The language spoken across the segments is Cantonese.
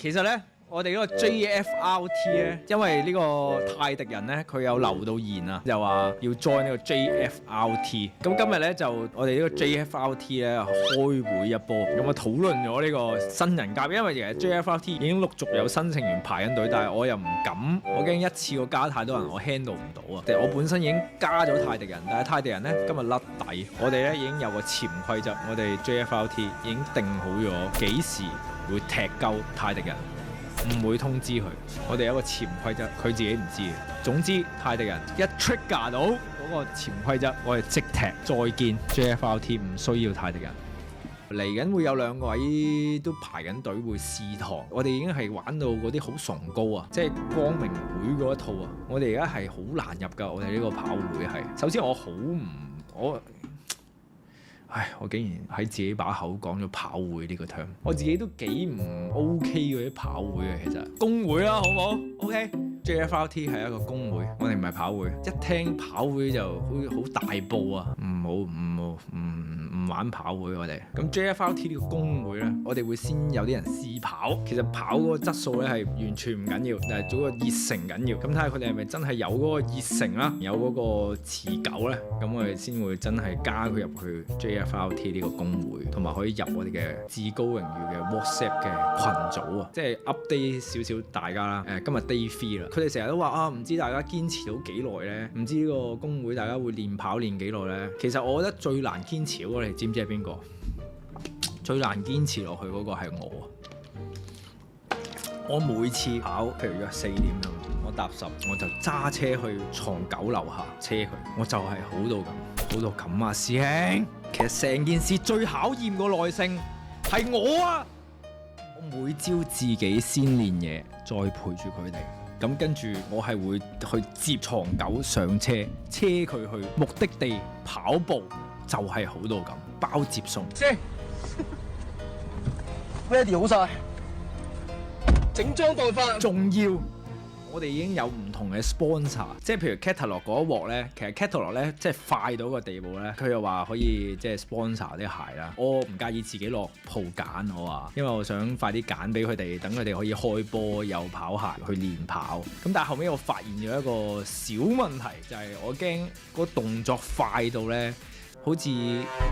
其實咧，我哋呢個 JFRT 咧，因為呢個泰迪人咧，佢有留到言啊，就話要 join 呢個 JFRT。咁今日咧就我哋呢個 JFRT 咧開會一波，咁啊討論咗呢個新人加入，因為其實 JFRT 已經陸續有新成員排緊隊，但係我又唔敢，我驚一次過加太多人，我 handle 唔到啊。我本身已經加咗泰迪人，但係泰迪人咧今日甩底，我哋咧已經有個潛規則，我哋 JFRT 已經定好咗幾時會踢鳩泰迪人。唔會通知佢，我哋有一個潛規則，佢自己唔知嘅。總之，泰迪人一 trigger 到嗰個潛規則，我哋即踢。再見 JFRT，唔需要泰迪人。嚟緊會有2位都排緊隊會試堂，我哋已經係玩到嗰啲好崇高啊，即係光明會嗰一套啊。我哋而家係好難入㗎，我哋呢個跑會係。首先我竟然喺自己把口講咗跑會呢個 term， 我自己都幾唔 OK 嗰啲跑會嘅，其實工會啦，好唔好 ？OK，JFRT 係一個工會，我哋唔係跑會。一聽跑會就好大步啊，唔玩跑會我哋。咁 JFRT 呢個工會咧，我哋會先有啲人試跑，其實跑嗰個質素咧係完全唔緊要，但係做個熱誠緊要。咁睇下佢哋係咪真係有嗰個熱誠啦，有嗰個持久咧，咁我哋先會真係加佢入去 JFRT 呢個工會，同埋可以入我哋嘅至高榮譽嘅 WhatsApp 嘅群組啊，即係 update 少少大家啦。今日 day 3啦，佢哋成日都話啊，唔知大家堅持到幾耐咧？唔知呢個工會大家會練跑練幾耐咧？其實我覺得最難堅持嗰個，你知唔知係邊個？最難堅持落去嗰個係我啊！我每次跑，譬如約4點咁，我搭10，我就揸車去床9樓下車佢，我就係好到咁啊，師兄！其實成件事最考驗個耐性係我啊！我每朝自己先練嘢，再陪住佢哋。咁跟住我係會去接床9上車，車佢去目的地跑步，就係好到咁，包接送。先 ready 好晒，整裝待發。仲要我哋已經有唔同嘅 sponsor， 即係譬如 Catalog 嗰一鑊咧，其實 Catalog 咧即係快到個地步咧，佢又話可以即係 sponsor 啲鞋啦。我唔介意自己落鋪揀，我話，因為我想快啲揀俾佢哋，等佢哋可以開波有跑鞋去練跑。咁但係後尾我發現咗一個小問題，就係我驚個動作快到咧，好似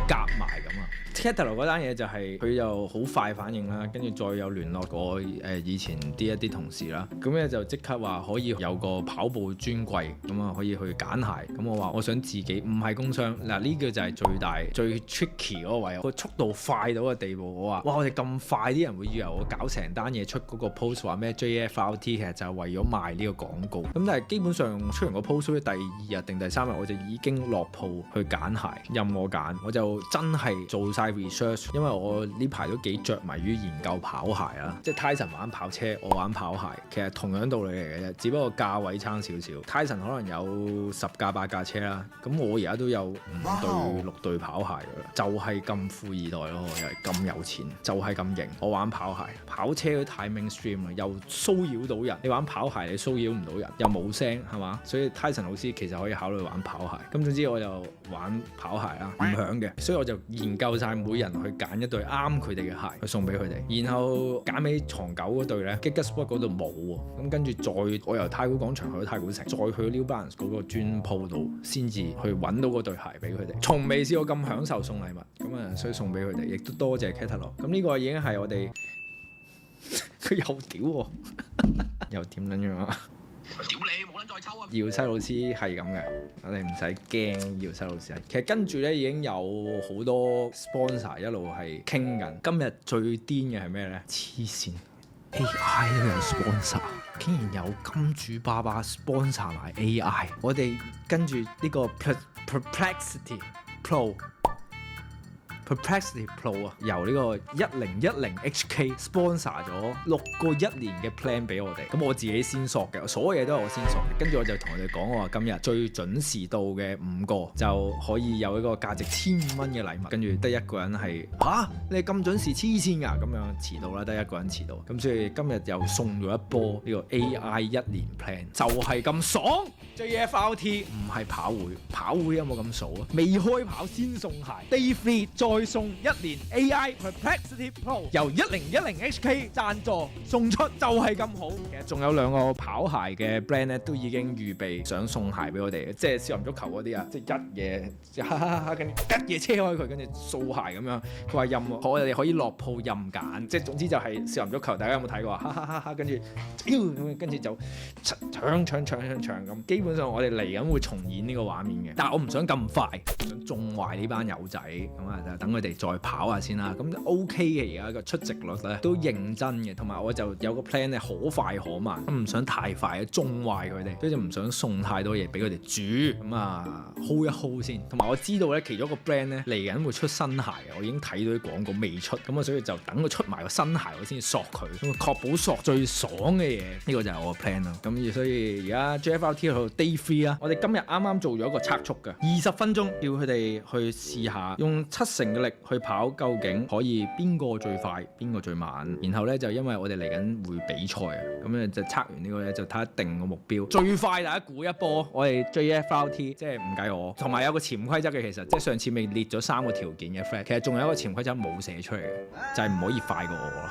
夾埋咁啊。Catalog 嗰單嘢就係佢就好快反應啦，跟住再有聯絡過以前一啲同事啦，咁咧就即刻話可以有個跑步專櫃，咁啊可以去揀鞋。咁我話我想自己唔係工商嗱，呢個就係最大最 tricky 嗰個位，個速度快到嘅地步。我話哇，我哋咁快，啲人會以為我搞成單嘢出嗰個 post 話咩 JFRT， 其實就係為咗賣呢個廣告。咁但係基本上出完個 post 第2日定第3日，我就已經落鋪去揀鞋，任我揀，我就真係做晒 research， 因為我呢排都幾着迷於研究跑鞋啦，即係 Tyson 玩跑車，我玩跑鞋，其實同樣道理嚟嘅啫，只不過價位差少少。Tyson 可能有10架8架車啦，咁我而家都有5對6對跑鞋噶啦，就係咁富二代咯，又係咁有錢，就係咁型。我玩跑鞋，跑車都太 mainstream 啦，又騷擾到人。你玩跑鞋你騷擾唔到人，又冇聲係嘛？所以 Tyson 老師其實可以考慮玩跑鞋。咁總之我就玩跑鞋啦，唔響嘅，所以我就研究晒每人去揀一對啱佢哋嘅鞋去送俾佢哋，然後揀俾床9嗰對咧，Giga Sport 嗰度冇喎，咁跟住再我由太古廣場去到太古城，再去 New Balance 嗰個專鋪度，先至去揾到嗰對鞋俾佢哋。從未試過咁享受送禮物，咁啊，所以送俾佢哋，亦都多謝 Catalog。咁呢個已經係我哋佢又屌喎，又點撚樣啊？屌你，冇撚再抽啊！耀西老師係咁嘅，我哋唔使驚。耀西老師係，其實跟住咧已經有好多 sponsor 一路係傾緊。今日最癲嘅係咩咧？黐線 AI 都有 sponsor， 竟然有金主爸爸 sponsor 埋 AI。我哋跟住呢個 Perplexity Pro 啊，由呢個1010 HK sponsor 咗6個1年嘅 plan 俾我哋，咁我自己先索嘅，所有嘢都係我先索嘅。跟住我就同佢哋講，我話今日最準時到嘅5個就可以有一個價值1500蚊嘅禮物，跟住得一個人係你咁準時黐線㗎，咁樣遲到啦，得一個人遲到，咁所以今日又送咗一波呢個 AI 1年 plan，就係咁爽。JFRT 唔係跑會，跑會有冇咁數啊？未開跑先送鞋 ，Day 3再再送1年 AI Perplexity Pro 由1010HK 贊助送出，就係咁好。其實仲有2個跑鞋嘅 brand 咧，都已經預備想送鞋俾我哋嘅，即係少林足球嗰啲啊，即係一嘢跟住一嘢車開佢，跟住掃鞋咁樣。佢話任我哋可以落鋪任揀，即係總之就係少林足球，大家有冇睇過啊？跟住就搶咁。基本上我哋嚟緊會重演呢個畫面嘅，但係我唔想咁快，想縱壞呢班友仔咁啊，等佢哋再跑下先啦。咁 OK 嘅，而家個出席率咧都認真嘅，同埋我就有個 plan 咧，可快可慢，唔想太快縱壞佢哋，跟住唔想送太多嘢俾佢哋煮，咁啊 hold 一 hold 先。同埋我知道咧，其中一個 brand 咧嚟緊會出新鞋，我已經睇到啲廣告未出，咁啊所以就等佢出埋個新鞋，我先索佢，咁確保索最爽嘅嘢。呢個就係我個 plan 咯。咁所以而家 JFRT 去到 Day 3啦，我哋今日啱啱做咗一個測速嘅20分鐘，叫佢哋去試下用70%嘅力去跑，究竟可以邊個最快，邊個最慢。然後咧就因為我哋嚟緊會比賽啊，咁咧就測完呢個咧就睇一定個目標，最快大家估一波。我哋 JFRT 即係唔計我，同埋有個潛規則嘅，其實即係上次未列咗3個條件嘅 friend，其實仲有一個潛規則冇寫出嚟嘅，就係唔可以快過我咯。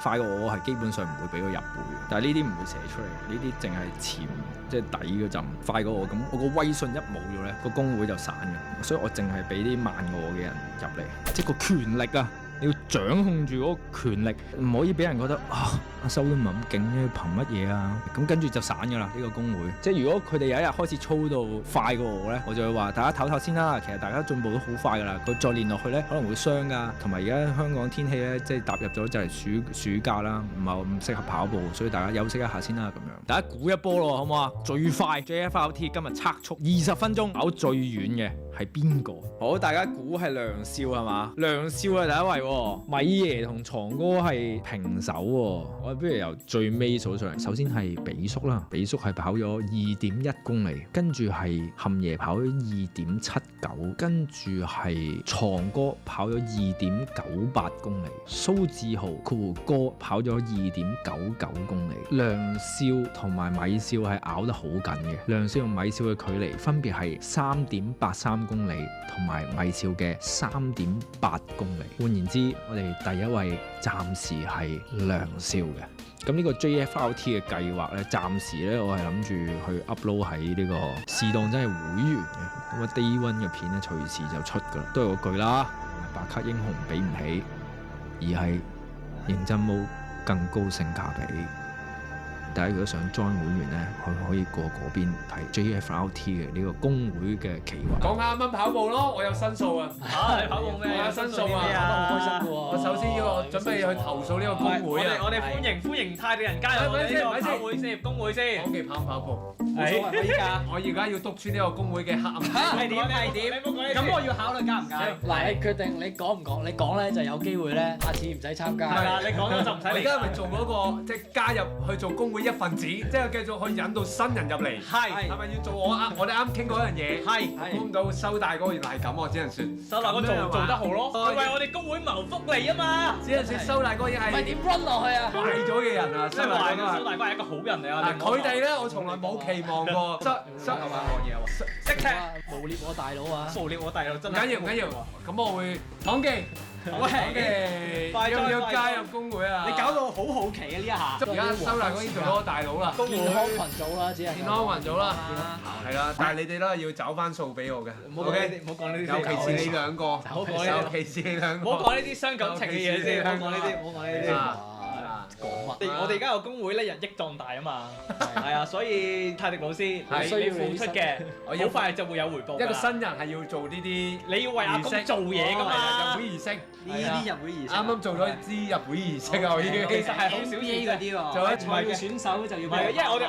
快過我係基本上唔會俾佢入會嘅，但係呢啲唔會寫出嚟嘅，呢啲淨係潛即係底嗰陣。快過我咁，我個威信一冇咗咧，個公會就散嘅，所以我淨係俾啲慢過我嘅人入嚟，即係個權力啊！你要掌控住嗰個權力，唔可以俾人覺得啊，阿修都唔係咁勁咧，憑乜嘢啊？咁跟住就散㗎啦，呢個工會。即係如果佢哋有一日開始操到快過我咧，我就會話大家唞唞先啦。其實大家進步都好快㗎啦，佢再練落去咧可能會傷㗎。同埋而家香港天氣咧，即係踏入咗就係暑假啦，唔係咁適合跑步，所以大家休息一下先啦咁樣。大家估一波咯，好唔好啊？最快 JFRT 今日測速20分鐘跑最遠嘅係邊個？好，大家估係梁少係嘛？梁少係第一位喎。米爺同藏哥係平手喎，我不如由最尾數上嚟。首先係比叔啦，比叔係跑咗2.1公里，跟住係冚爺跑咗2.79，跟住係藏哥跑咗2.98公里，蘇志豪酷哥跑咗2.99公里，梁少同埋米少係咬得好緊嘅，梁少同米少嘅距離分別係3.83公里同埋米少嘅3.8公里。換言之，我哋第一位暫時係梁少嘅。咁呢個 JFRT 嘅計劃咧，暫時咧我係諗住去 upload 喺呢個試當真係會員嘅。咁啊 Day 1嘅片咧隨時就出㗎啦，都係嗰句啦，白卡英雄比唔起，而係認真冇更高性價比。大家如果想 join 會員咧，可以過嗰邊睇 JFRT 嘅呢個工會嘅企劃。講下啱啱跑步咯，我有申訴啊！你跑步咩？我有申訴啊！跑得好開心嘅喎。我首先要準備去投訴呢個工會啊！我哋歡迎泰迪人加入我哋呢個跑會先，工會先。講嘅跑唔跑步？冇所謂，我而家要督穿呢個工會嘅黑暗。係點？咁我要考慮加唔加？嗱，你決定你講唔講？你講咧就有機會咧，下次唔使參加。係啦，你講咗就唔使嚟。我而家咪做嗰個即係加入去做工會一份子，即係繼續可以引到新人入嚟。係咪要做我哋啱傾嗰樣嘢？係。估唔到收大哥原來係咁，我只能説。收大哥做得好咯，佢為我哋工會謀福利啊嘛。只能説收大哥已經係。咪點 run 落去啊？壞咗嘅人啊！即係壞嘅收大哥係一個好人嚟啊！佢哋咧，我從來冇期望過。收係嘛講嘢喎？識聽。無獵我大佬啊！無獵我大佬真係。唔緊要，咁我會講記。喂，要唔要加入工會啊？你搞到我好好奇啊！呢一下。而家收大哥已經做咗個大佬啦。健康群組啦，只係。健康群組啦。係啦，但係你哋咧要找翻數俾我嘅。唔好講呢啲，尤其是你兩個。尤其是你兩個。唔好講呢啲傷感情嘅嘢先，唔好講呢啲。我哋而家個工會咧日益壯大啊嘛，係啊，所以泰迪老師你付出嘅，好快就會有回報。一個新人係要做呢啲，你要為阿公做嘢㗎嘛，入會儀式。呢啲入會儀式。啱啱做咗啲入會儀式啊，我已經。其實係好少嘢嗰啲喎。做一賽會選手就要。唔係，因為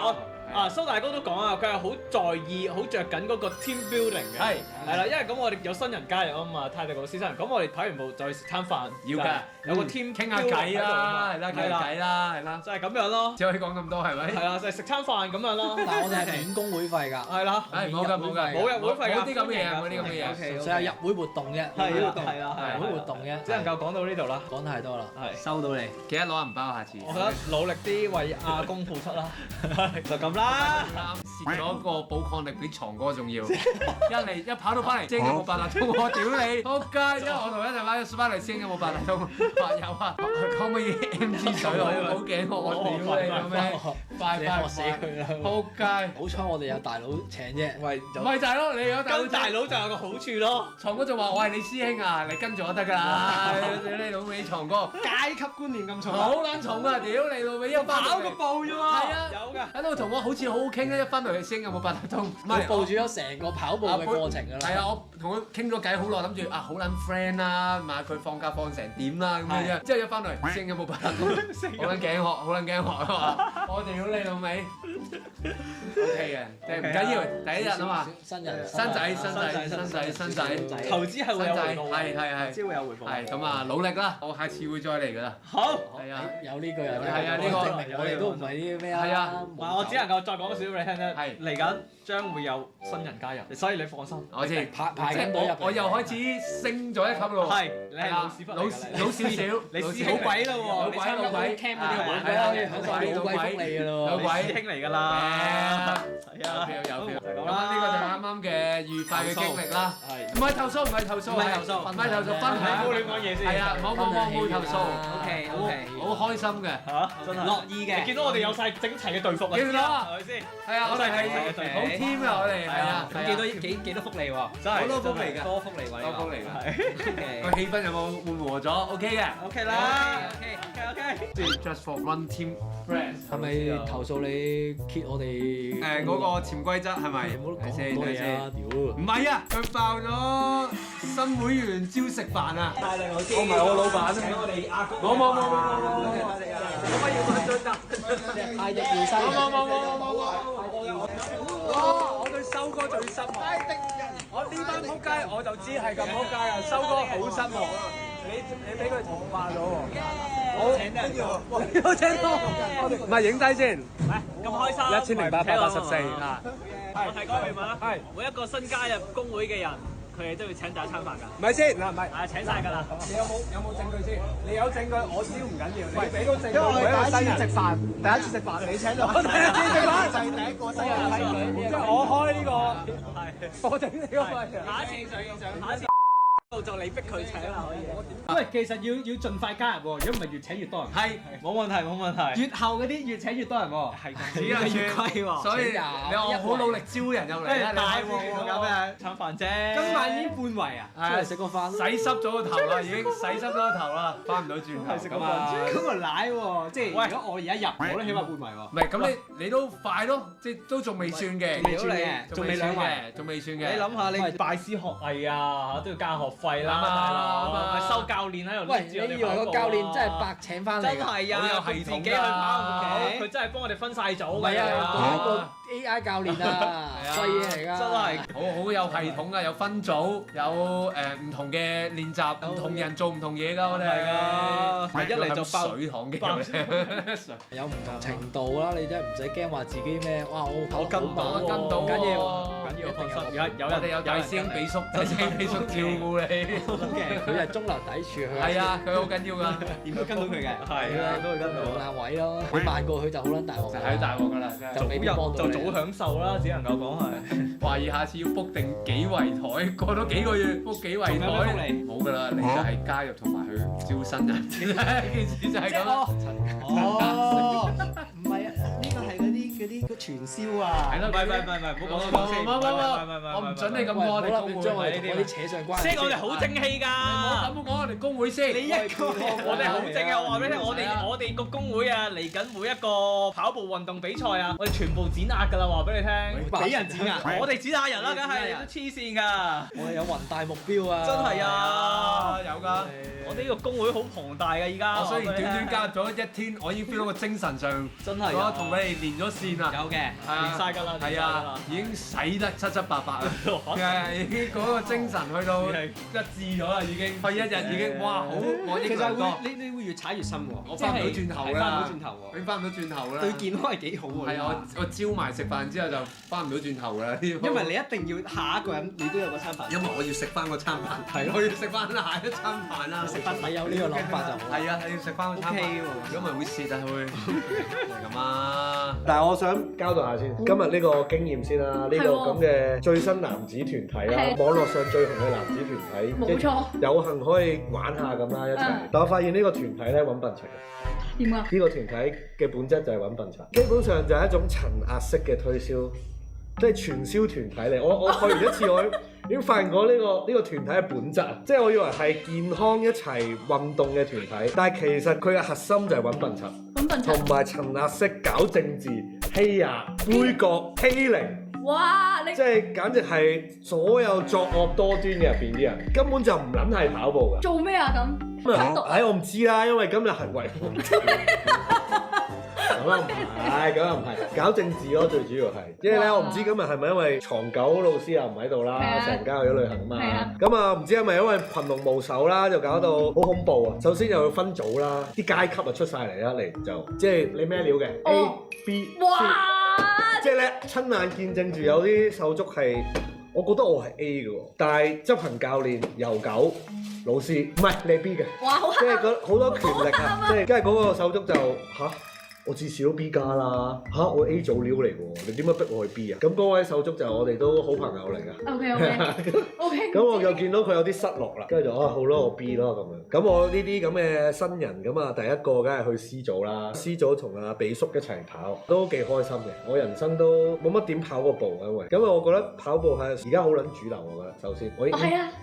我蘇大哥都講啊，佢係好在意、好着緊嗰個 team building 嘅。係啦，因為咁我哋有新人加入啊嘛，泰迪老師新人，咁我哋跑完步就去食餐飯。要㗎，有個 team 傾下偈啦，係啦，傾下偈啦，係啦。就係咁樣咯。只可以講咁多係咪？係啊，就係食餐飯咁樣咯。但係我哋係免工會費㗎。係啦。冇㗎，冇入會費㗎。冇啲咁嘅嘢，冇啲咁嘅嘢。所以入會活動啫。係啦，係啦，入會活動啫。只能夠講到呢度啦。講太多啦。係。收到你。記得攞銀包下次。我覺得努力啲為阿公付出啦。就咁啦。啦，蝕咗個寶礦力比藏哥仲要，一跑到翻嚟，師兄有冇八達通？我屌你，仆街！因為我同一陣翻翻嚟，師兄有冇八達通？話有啊，可唔可以 MG 水我好頸我屌你咁咩？快學死佢啦！仆街！好彩我哋有大佬請啫，喂，咪就係咯，你有跟大佬就有個好處咯。藏哥就話：我係你師兄啊，你跟住我得㗎啦！屌你老味，藏哥階級觀念咁重，好撚重啊！屌你老味，一翻跑個步啫喎。係啊，有㗎。喺度同我好似好好傾咧，一翻嚟師兄有冇八達通？唔我報住咗成個跑步嘅過程㗎啦。係啊，我同佢傾咗偈好耐，諗住啊好撚 friend 啦，問下佢放假放成點啦咁樣啫。之後一翻嚟，師兄有冇八達通？好撚頸渴，好撚頸渴啊嘛！我屌你老味，OK 嘅，唔緊要，第一日啊嘛，新人，新仔，投資係會有回報，係，先會有回報。係咁啊，努力啦，我下次會再嚟㗎啦。好，係啊，有呢個人，係啊呢個證明我哋都唔係啲咩啊。係啊，我只能夠再講少少俾你聽啫。係嚟緊將會有新人加入，所以你放心。我知排緊隊入嚟我又開始升咗一級咯。係，你係老屎忽嚟㗎老少少，你師兄鬼啦喎，老鬼 camp 嗰啲玩嘅可以享受老貴福利㗎咯。老鬼師兄嚟㗎啦。係啊，有票。咁咁呢個就係啱啱嘅愉快嘅經歷啦。係。唔係投訴，分享。唔好亂講嘢先。係啊，冇投訴。OK，好開心嘅。嚇，真係。樂意嘅。你見到我哋有晒整齊嘅隊服啊？見到啊，係咪先？係啊，我哋係好 team 啊，我哋係啊。咁幾多福利喎？真係好多福利㗎，多福利喎，多福利㗎。係。個氣氛有冇緩和咗 ？OK 嘅。OK 啦。OK。即係 Just for One Team Friends。係咪投訴你揭我哋？誒嗰個潛規則係咪？唔好講咁多嘢啊！屌！唔係啊，佢爆咗新會員招食飯啊！我唔係我老闆，請我哋阿公。冇。可唔可以揾張單？太日要西。我對修哥最失望。我呢班撲街我就知係咁撲街啊！修哥好失望。你俾佢同化咗喎。我請得人，我請多。唔係影低先。咁開心。1084啊！我提講明啦。係。每一個新加入工會嘅人，佢哋都要請第一餐飯㗎。唔係先嗱，唔係。係請晒㗎啦。你有冇證據先？你有證據，我燒唔緊要。你俾到證據，因為我每一個新人第一次食飯，你請咗我，第一次食飯就係第一個新人。即係我開呢個，我整呢個咪。下一次下一次就你逼佢請啦，可以。喂，其實要盡快加入喎，如果唔係越請越多人。係冇問題。越後嗰啲越請越多人喎。係只係越貴喎。所以你話我好努力招人入嚟啦，大鑊喎，搞咩？餐飯啫。今晚已經半圍啊！出嚟食個飯。洗濕咗個頭啦，已經洗濕咗個頭啦，翻唔到轉頭咁啊！咁啊奶喎，即係如果我而家入，我都起碼半圍喎。唔係咁你都快咯，即係都仲未算嘅，仲未兩圍，仲未算嘅。你諗下，你拜師學藝啊，都要交學費啦，大佬。收教練喺度。喂，你以為個教練真係白請翻嚟㗎？真係啊！好有系統㗎。自己去跑，佢真係幫我哋分晒組㗎。唔係啊，嗰個 AI 教練啊，廢嘢嚟㗎。真係好有系統㗎，有分組，有唔同嘅練習，唔同人做唔同嘢㗎，我哋係一嚟就爆水塘嘅，有唔同程度啦，你真係唔使驚話自己咩，哇！我跟到緊要。放心，我哋有大師兄比叔，大師兄比叔照顧你。佢係中流砥柱，佢係啊，佢好緊要㗎，點都跟到佢嘅。係啊，都會跟到。冇爛位咯，佢慢過佢就好撚大鑊㗎。係大鑊㗎啦，就未必幫到你。就早享受啦，只能夠講係。懷疑下次要 book 定幾圍台，過咗幾個月 book 幾圍台，冇㗎啦，你就係加入同埋去招新人，件事就係咁啦。哦，唔係啊，呢個係嗰啲傳銷啊。係咯，唔好講咁多先。我唔準你咁講，我哋工會將我哋同嗰啲扯上關係。即係我哋好正氣㗎。唔好講我哋工會先。你一個我哋好正啊！我話俾你聽，我哋個工會啊，嚟緊每一個跑步運動比賽啊，我哋全部剪壓㗎啦！話俾你聽，俾人剪壓，我哋剪下人啦，梗係你都黐線㗎。我哋有宏大目標啊！真係啊，有㗎。我哋呢個工會好龐大㗎，依家。我雖然短短加入咗一天，我已經 feel 到個精神上，真係我同你哋練咗線啦。有嘅，練晒㗎啦。係啊，已經洗得七七八八啦。係已經嗰個精神去到一致咗啦，已經。瞓一日已經哇好，我其實會你會越踩越深喎。我翻唔到轉頭啦。翻唔到轉頭喎。你翻唔到轉頭啦。對健康係幾好喎。係啊，我招埋食飯之後就翻唔到轉頭啦。因為你一定要下一個人，你都有個餐飯。因為我要食翻個餐飯。係咯。我要食翻下一餐飯啦。食翻你有呢個諗法就好。係啊，係要食翻個餐飯。OK 喎，如果唔係會蝕啊會。係咁啊。啊！但係我想交代下先，今日呢個經驗先啦，呢個咁嘅最新男子團體啦，網絡上最紅嘅男子團體，冇錯，有幸可以玩下咁啦一齊。但我發現呢個團體咧揾笨柒。點啊？呢個團體嘅本質就係揾笨柒，基本上就係一種層壓式嘅推銷，即係傳銷團體嚟。我去完一次，我已經發現過呢個團體嘅本質啊！即係我以為係健康一齊運動嘅團體，但係其實佢嘅核心就係揾笨柒，同埋層壓式搞政治、欺壓、杯葛、欺凌。哇！你即係簡直係所有作惡多端嘅入邊啲人，根本就唔撚係跑步㗎。做咩啊咁？我唔知啦，因為今日行為咁又唔係，搞政治咯，最主要係，因為咧我唔知今日係咪因為藏狗老師又唔喺度啦，成家去咗旅行啊嘛，咁啊唔知係咪因為群龍無首啦，就搞到好恐怖啊！首先又要分組啦，啲階級啊出晒嚟啦，嚟就即係你咩料嘅 A、B、C， 即係咧親眼見證住有啲手足係，我覺得我係 A 嘅喎，但係執行教練游狗老師唔係你係 B 嘅，即係好多權力啊，即係跟住嗰個手足就嚇。我至少都 B 加啦，我 A 組料嚟喎，你點解逼我去 B 啊？咁嗰位手足就我哋都好朋友嚟㗎。OK。咁我就見到佢有啲失落啦，跟住就好咯，我 B 咯咁樣。咁我呢啲咁嘅新人咁啊，第一個梗係去 C 組啦。C 組同阿比叔一齊跑，都幾開心嘅。我人生都冇乜點跑過步，因為咁我覺得跑步係而家好撚主流，我覺得。首先，我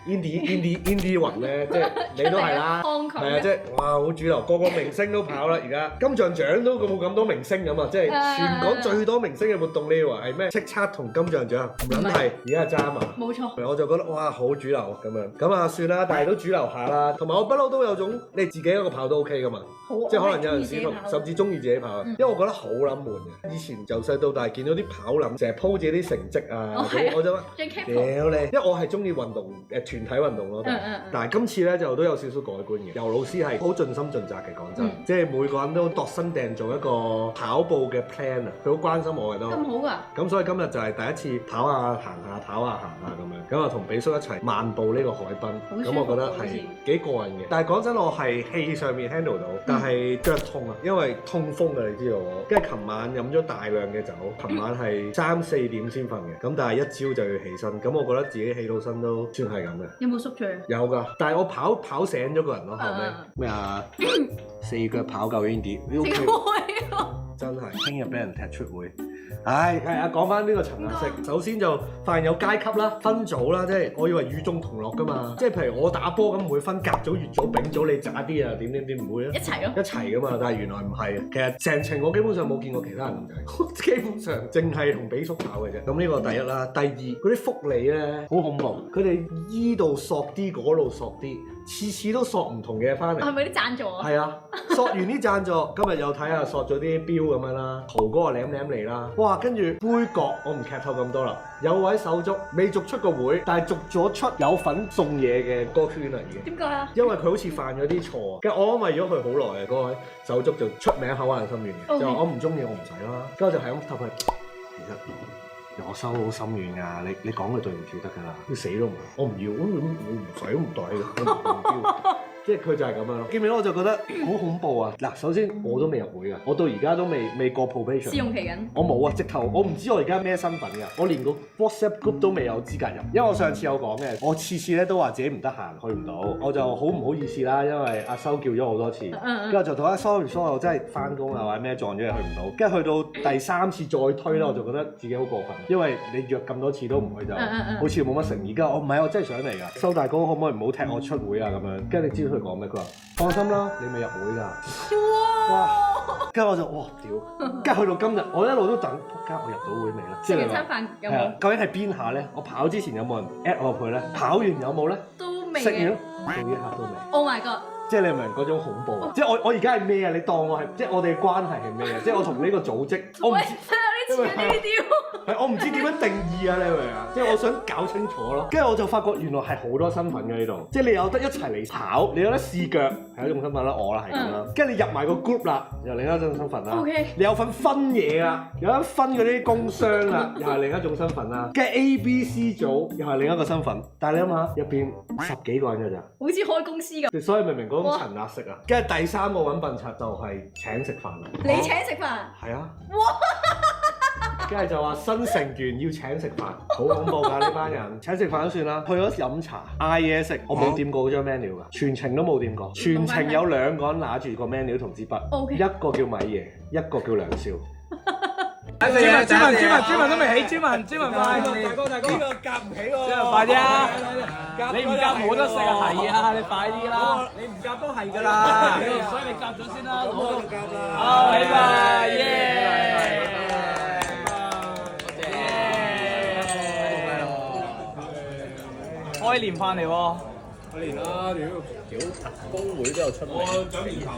Indie 雲咧，即係你都係啦，係啊，即係哇好主流，個個明星都跑啦，而家金像獎都冇咁多明星咁啊！即係全港最多明星嘅活動，你以為係咩？叱咤同金像獎唔撚係，而家係渣嘛？冇錯。我就覺得哇，好主流咁樣。咁啊算啦，但係都主流下啦。同埋我不嬲都有種你自己一個跑都 OK 噶嘛。即係可能有陣時甚至中意自己跑，因為我覺得好撚悶嘅。以前由細到大見到啲跑撚成日 po 自己啲成績啊，我就屌你，因為我係中意運動團體運動咯。但係今次咧就都有少少改觀嘅。游老師係好盡心盡責嘅，講真，即係每個人都度身訂做一個跑步嘅 plan 啊，佢好關心我嘅都。咁好㗎。咁所以今日就係第一次跑下行下，跑下行下咁樣。咁啊同比叔一齊漫步呢個海濱，咁我覺得係幾過癮嘅。但係講真，我係氣上面 handle 到，係腳痛啊，因為痛風啊，你知道我。跟住琴晚飲咗大量嘅酒，琴晚係3、4點先瞓嘅，咁但係一朝就要起身，咁我覺得自己起到身都算係咁嘅。有冇宿醉？有㗎，但係我跑醒咗個人咯，後尾咩啊？4腳跑夠 Indy，真係聽日俾人踢出會。唉，係啊，講翻呢個層壓式，首先就發現有階級啦、分組啦，即係我以為與眾同樂㗎嘛，即係譬如我打波咁唔會分甲組、乙組、丙組，你渣啲啊點唔會啊？一齊咯，一齊㗎嘛，但係原來唔係啊，其實成程我基本上冇見過其他人嘅，基本上淨係同比叔跑嘅啫。咁呢個第一啦，第二嗰啲福利咧好恐怖，佢哋依度索啲，嗰度索啲。次次都索唔同嘅嘢翻嚟，係咪啲贊助啊？係啊，索完啲贊助，今日又睇下索咗啲標咁樣啦，豪哥啊舐嚟啦，哇！跟住杯葛，我唔劇透咁多啦。有位手足未續出個會，但係續咗出有份送嘢嘅歌圈啦已經。點解啊？因為佢好似犯咗啲錯，跟住我安慰咗佢好耐嘅嗰位手足就出名口硬心軟嘅，就話我唔中意我唔使啦，跟住就係咁揼佢，其實。我收好心軟㗎，你講佢對唔住得㗎啦，佢死都唔，我唔要，我唔使都唔袋㗎，即係佢就係咁樣咯。見唔見我就覺得好恐怖啊！嗱，首先我都未入會㗎，我到而家都未過 probation。試用期緊。我冇啊，直頭我唔知我而家咩身份㗎，我連個 WhatsApp group 都未有資格入，因為我上次有講嘅，我次次咧都話自己唔得閒，去唔到，我就好唔好意思啦，因為阿修叫咗好多次，跟住就同阿 sorry，我真係翻工啊或者咩撞咗嘢去唔到，跟住去到第3次再推啦，我就覺得自己好過分，因為你約咁多次都唔去就好似冇乜誠意。我唔係，我真係想嚟㗎，修大哥可唔可以唔好踢我出會啊咁樣？跟住你知佢講咩？佢話放心啦，你未入會㗎。哇！跟住我就哇屌！跟住去到今日，我一路都等，仆街我入到會未咧？食完餐飯有冇？究竟係邊下咧？我跑之前有冇人 at 我入去咧？跑完有冇咧？都未。食完到呢刻都未。Oh my god！即係你明唔明嗰種恐怖啊？即係我而家係咩啊？你當我係即係我哋嘅關係係咩啊？即係我同呢個組織，我唔知。我唔知點樣定義啊！你明唔明啊？即係我想搞清楚咯。跟住我就發覺原來係好多身份嘅呢度，即係你有得一齊嚟跑，你有得試腳係一種身份啦，我啦係咁啦。跟住你入埋個 group 啦，又另一種身份啦。Okay. 你有份分嘢啊，有得分嗰啲工商啦，又係另一種身份啦。跟住 A、B、C 組又係另一個身份。但係你諗下，入邊10幾個人㗎咋？好似開公司咁。所以明唔明嗰種層壓式啊？跟住第3個揾笨柒就係請食飯啦。你請食飯？係啊。哇！跟住就話新成員要請食飯，好恐怖㗎呢班人。請食飯都算啦，去咗飲茶嗌嘢食，我冇掂過嗰張 menu 㗎，全程都冇掂過。全程有2個人拿住個 menu 同支筆， OK 一個叫米爺，一個叫梁少。朱文都未起，朱文快，大哥，呢個夾唔起喎，朱文快啲啊！你唔夾冇得食啊，係啊，你快啲啦！你唔夾都係㗎啦，所以你夾咗先啦，好，拜拜，耶！開年飯嚟喎，開年啦，屌，工會都有出名，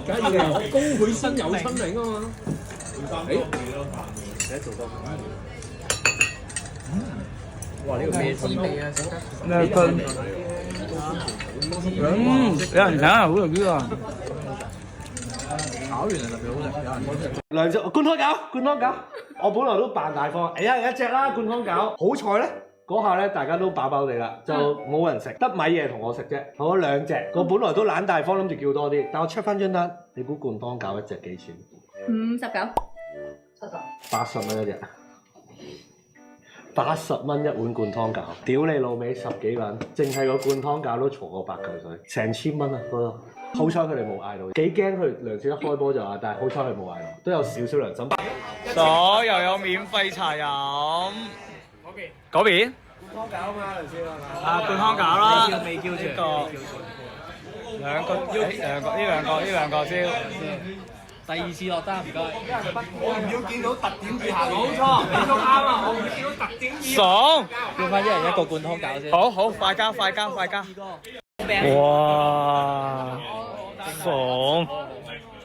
梗係啦，工會先有出名啊嘛。哇！呢個咩滋味啊？咩分？有人請啊，好食啲啊！炒完就特別好食，有人梁少灌湯餃，我本來都扮大方，一人一隻啦灌湯餃。好彩咧，嗰下咧大家都飽飽地啦，就冇人食，得米爺同我食啫，我2隻。我本來都懶大方，諗住叫多啲，但我 check 翻張單，你估灌湯餃一隻幾錢59、？80蚊一隻。80蚊一碗灌湯餃，屌你老味10幾個人，淨係個灌湯餃都嘈過8嚿水，成1000蚊啊嗰度。好彩佢哋冇嗌到，幾驚佢梁少一開波就話，但係好彩佢冇嗌到，都有少少良心。所又有免費茶飲。嗰邊？灌湯餃啊嘛，梁少係嘛？啊，灌湯餃啦，未叫住呢兩個先。第2次落單唔該。我唔要見到特點以下，冇錯，你都啱啊！我唔要見到特點以下。爽！叫翻一人一個灌湯餃先。好，快加！哇！爽！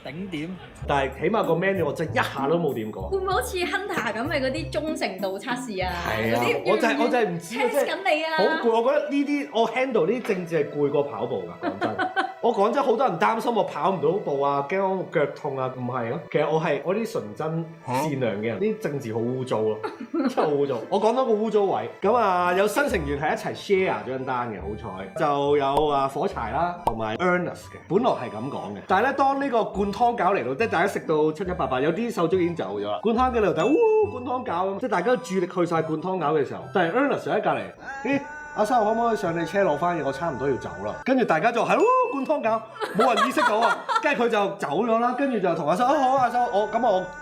頂點。但係起碼個 menu 我真係一下都冇掂過。會唔會好似 Hunter 咁嘅嗰啲忠誠度測試啊？係啊嗰啲，我就係唔知啊，即 test 係緊你啊！好攰。我覺得呢啲我 handle 呢啲政治係攰過跑步㗎，講真。我講真，好多人擔心我跑唔到步啊，驚我腳痛啊，唔係咯。其實我啲純真善良嘅人，啲政治好污糟咯，真係好污糟。我講多個污糟位，咁啊有新成員係一齊 share 張單嘅，好彩就有火柴啦，同埋 Ernest 嘅，本來係咁講嘅。但係咧，當呢個灌湯餃嚟到，即係大家食到七七八八，有啲手足已經走咗啦。灌湯餃嚟到，灌湯餃咁，即係大家都注力去晒灌湯餃嘅時候，但係 Ernest 喺隔離，咦？阿生可唔可以上你車攞翻嘢？我差唔多要走啦。跟住大家就係灌湯餃，冇人意識到啊。跟住佢就走咗啦。跟住就同阿生好，阿生我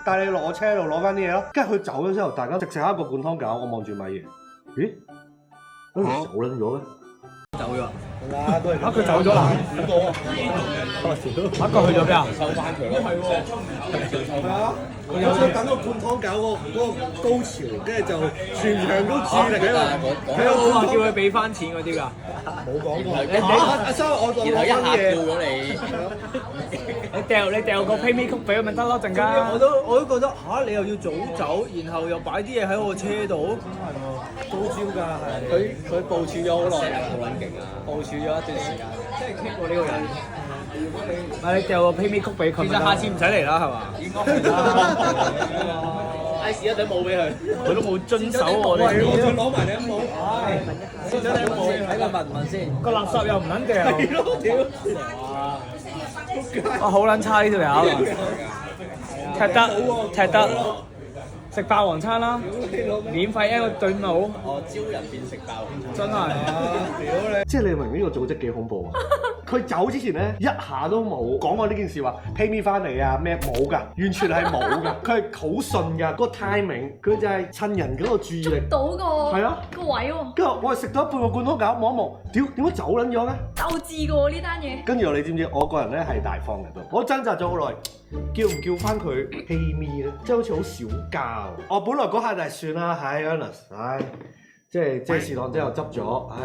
帶你落我車度攞翻啲嘢咯。跟住佢走咗之後，大家食一個灌湯餃，我望住米爺，咦？走撚咗咩？走咗。啊！佢走咗啦，好多啊！一個去咗邊啊？收翻佢咯。係喎，係啊！我想等個灌湯餃嗰個高潮，跟住就全場都注意力喺度。係啊，我話叫佢俾翻錢嗰啲㗎。冇講過。阿生，我攞翻啲嘢。叫咗你。你掉個 PayMe 曲俾佢咪得咯，陣間。我都覺得嚇，你又要早走，然後又擺啲嘢喺我車度，高招㗎係。佢部署咗好耐，好撚勁啊！部署咗一段時間，真係棘過呢個人。你掉個 PayMe 曲俾佢。其實下次唔使嚟啦，係嘛？應該係啦。嗌試一頂帽俾佢，佢都冇遵守我哋。我再攞埋你頂帽。先咗頂帽，睇個文文先。個垃圾又唔撚掉。係咯，屌！我好撚差呢條友。踢得。食霸王餐啦，免費一個對帽。我招人變食爆，真係。屌你！即係你明呢個組織幾恐怖啊？佢走之前咧，一下都冇講過呢件事話 pay me 翻嚟啊咩冇㗎，完全係冇㗎。佢係好順㗎，個 timing 佢就係趁人嗰個注意力。到個係啊個位喎。跟住我係食到一半個灌湯餃，望一望，屌點解走撚咗咧？就知㗎喎呢單嘢。跟住你知唔知？我個人咧係大方嘅都，我掙扎咗好耐，叫唔叫翻佢 pay me 咧？即係好似好少交。我本來嗰下就係算啦，唉 Ernest，唉，即係試當之後執咗，唉，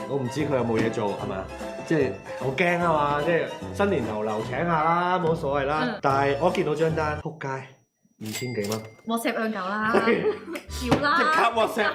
我唔知佢有冇嘢做係咪啊？即係好驚啊嘛，即係新年流流請下啦，冇所謂啦。但係我見到張單，撲街2000幾蚊 WhatsApp 兩嚿啦，少啦。即刻 WhatsApp，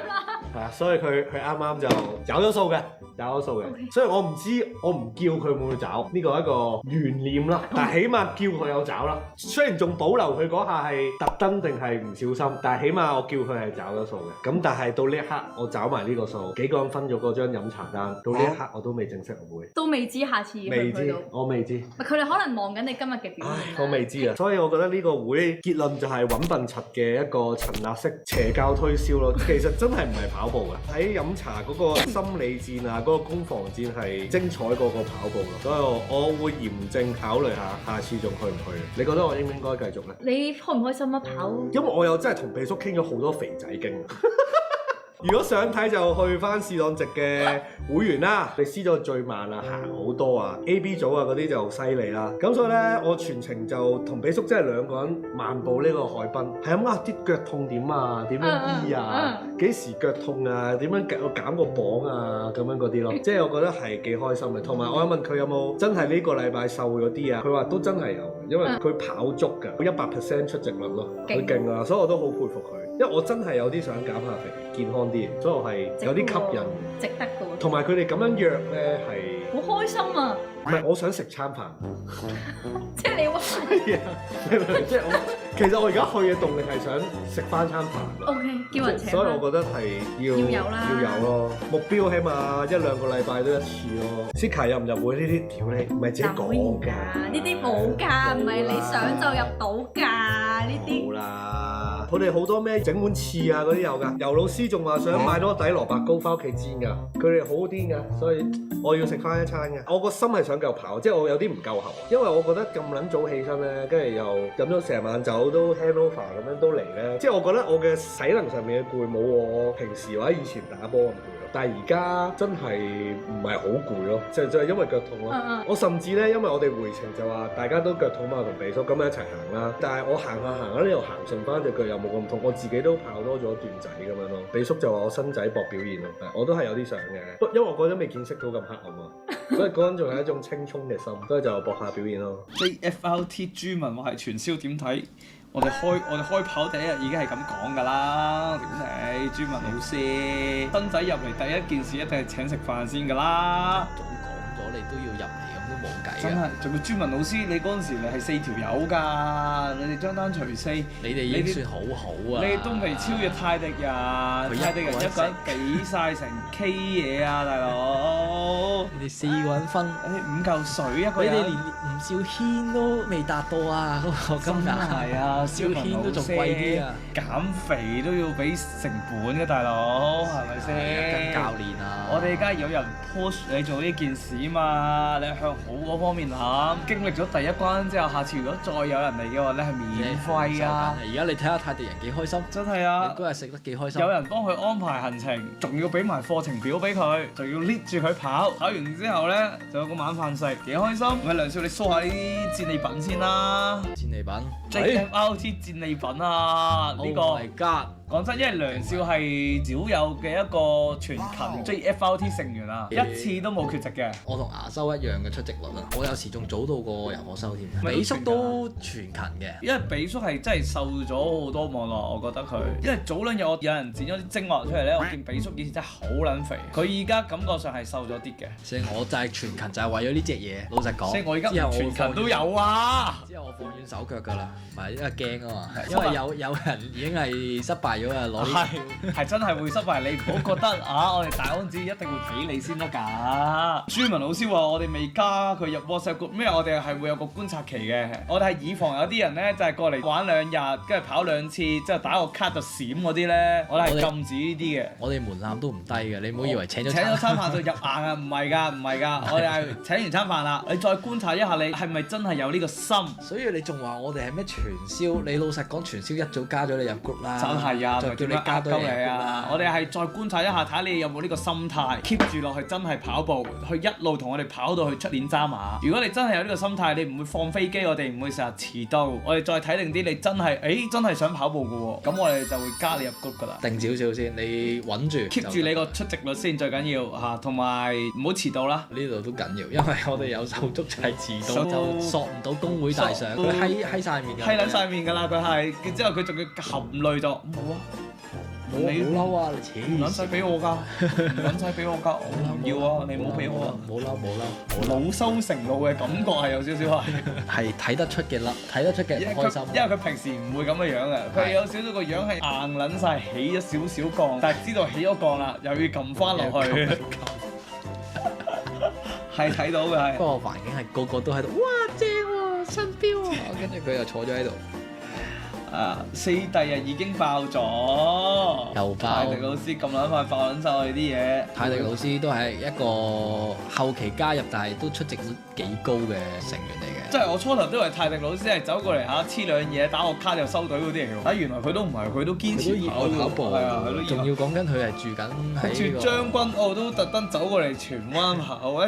係啊，所以佢啱啱就找咗數嘅，找咗數嘅。Okay. 所以我唔知，我唔叫佢會唔會找，呢個係一個懸念啦。但係起碼叫佢有找啦。雖然仲保留佢嗰下係特登定係唔小心，但係起碼我叫佢係找咗數嘅。咁但係到呢一刻我找埋呢個數，幾個人分咗嗰張飲茶單，到呢一刻我都未正式會。都未知下次未知，我未知。佢哋可能望緊你今日嘅表現。我未知啊，所以我覺得呢個會結論就係揾笨柒嘅一個陳立式邪教推銷咯。其實真係唔係跑步嘅，喺飲茶嗰個心理戰啊，嗰個攻防戰係精彩過個跑步咯。所以我會嚴正考慮下次仲去唔去。你覺得我應唔應該繼續呢？你開唔開心啊跑？因為我又真係同秘叔傾咗好多肥仔經。如果想睇就去翻試當值嘅會員啦，你試咗最慢啊，行好多啊 ，A、B 組啊嗰啲就犀利啦。咁所以咧，我全程就同比叔真係兩個人漫步呢個海濱，係咁啲腳痛點啊，點樣醫啊，幾時腳痛啊，點樣減個磅啊，咁樣嗰啲咯。即係我覺得係幾開心嘅。同埋我有問佢有冇真係呢個禮拜瘦咗啲啊？佢話都真係有，因為佢跑足㗎，佢100% 出席率咯，佢勁啊，所以我都好佩服佢。因為我真係有啲想減下肥，健康啲，所以我係有啲吸引，值得嘅喎。同埋佢哋咁樣約咧係好開心啊！唔係我想食餐飯，即係你玩。係啊，即係其實我而家去嘅動力係想食翻餐飯。O K，叫人請。所以我覺得係要有啦，要有咯。目標起碼1-2個禮拜都一次咯。Sika 入唔入會呢啲條你唔係自己講㗎，呢啲冇㗎，唔係你想就入到㗎呢啲。好啦，佢哋好多咩整碗翅啊嗰啲有㗎。尤老師仲話想買多底蘿蔔糕翻屋企煎㗎，佢哋好癲㗎，所以我要食翻一餐嘅。我個心係想夠跑，即係我有啲唔夠喉，因為我覺得咁撚早起身咧，跟住又飲咗成晚酒都 hangover 咁樣都嚟咧，即係我覺得我嘅體能上面嘅攰冇我平時或者以前打波咁攰咯。但係而家真係唔係好攰咯，就係因為腳痛咯。我甚至咧，因為我哋回程就話大家都腳痛嘛，同鼻叔咁樣一齊行啦。但係我行下呢度行順翻隻腳又冇咁痛，我自己都跑多咗段仔咁樣咯。鼻叔就話我新仔搏表現咯，我都係有啲想嘅，因為我嗰陣未見識到咁黑暗啊，所以嗰陣仲係一種青葱嘅心，所以就搏下表現咯。JFLT 朱文話係傳銷點睇？我哋開跑第一日已經係咁講㗎啦，屌你朱文老師，新仔入嚟第一件事一定係請食飯先㗎啦。總講咗你都要入嚟，咁都冇計。真係，仲要朱文老師，你嗰陣時你係4條友㗎，你哋張單除4，你哋已經算好好啊。你都未超越泰迪人，泰迪人一個人俾晒成 K 嘢啊，大佬！你哋4個人分5嚿水一個人，你哋連吳兆軒都未達到啊！嗰個金額係啊，兆軒都仲貴啲啊！減肥都要俾成本嘅，大佬係咪先？跟教練啊！我哋而家有人 push 你做呢件事嘛，你向好嗰方面諗。經歷咗第一關之後，下次如果再有人嚟嘅話，你係免費啊！而家你睇下泰迪人幾開心，真係啊！嗰日食得幾開心。有人幫佢安排行程，仲要俾埋課程表俾佢，仲要 lead 住佢跑。跑完之後咧，就有個晚飯食，幾開心。喂，梁少，你 show 下呢啲戰利品先啦。戰利品 JFLT 戰利品啊！呢個 Oh my god！講真，因為梁少係少有嘅一個全勤 JFLT 成員啊，一次都冇缺席嘅。我同牙修一樣嘅出席率啊，我有時仲早到過游火修添。比叔都全勤嘅，因為比叔係真係瘦咗好多網絡，我覺得佢。因為早兩日有人剪咗啲精華出嚟咧，我見比叔以前真係好撚肥，佢而家感覺上係瘦咗啲嘅。所以我就係全勤就係為咗呢隻嘢，老實講。所以我而家全勤都有啊。之後我放軟手腳㗎啦，唔係因為驚啊嘛，因為有人已經係失敗咗啊，攞呢係真係會失敗，你唔好覺得啊！我哋大安子一定會俾你先得㗎。朱文老師話我哋未加佢入 WhatsApp group，咩我哋係會有個觀察期嘅。我哋係以防有啲人咧就係過嚟玩2日，跟住跑2次，之後打個卡就閃嗰啲咧，我哋係禁止呢啲嘅。我哋門檻都唔低嘅，你唔好以為請咗餐飯就入硬啊！唔係㗎，唔係㗎，我哋係請完餐飯啦，你再觀察一下你係咪真係有呢個心。所以你仲話我哋係咩傳銷？你老實講，傳銷一早加咗你入 group 啦。真係啊！就叫你加多你啊！我哋係再觀察一下，睇下你有冇呢個心態 keep 住落去，真係跑步，去一路同我哋跑到去出年渣馬。如果你真係有呢個心態，你唔會放飛機，我哋唔會成日遲到。我哋再睇定啲，你真係真係想跑步嘅喎，咁我哋就會加你入 group 㗎啦。定少少先，你穩住 keep 住你個出席率先，最緊要嚇，同埋唔好遲到啦。呢度都緊要，因為我哋有手足就係遲到就索唔到工會大獎，佢閪曬面㗎，閪撚曬面㗎啦，佢係，之後佢仲要含淚就冇啊。冇嬲啊！你唔撚使俾我㗎，唔撚使俾我㗎，我唔要啊！你唔好俾我啊！冇嬲，惱羞成怒嘅感覺係有少少係。係睇得出嘅啦，睇得出嘅唔開心。因為佢平時唔會咁嘅樣嘅，佢有少少個樣係硬撚晒，起咗少少降，但係知道起咗降啦，又要撳翻落去。係睇到嘅係。不過環境係個個都喺度，哇正喎，新標喎，跟住佢又坐咗喺度。四弟啊已經爆咗，又爆泰迪老師咁撚快爆撚晒我哋啲嘢。泰迪老師都係一個後期加入，但係都出席率幾高嘅成員嚟嘅。即係我初頭都以為泰迪老師係走過嚟嚇黐兩嘢打個卡就收隊嗰啲嚟嘅，原來佢都唔係，佢都堅持跑步，係啊，佢都仲要講緊佢係住緊喺住將軍澳都特登走過嚟荃灣跑，一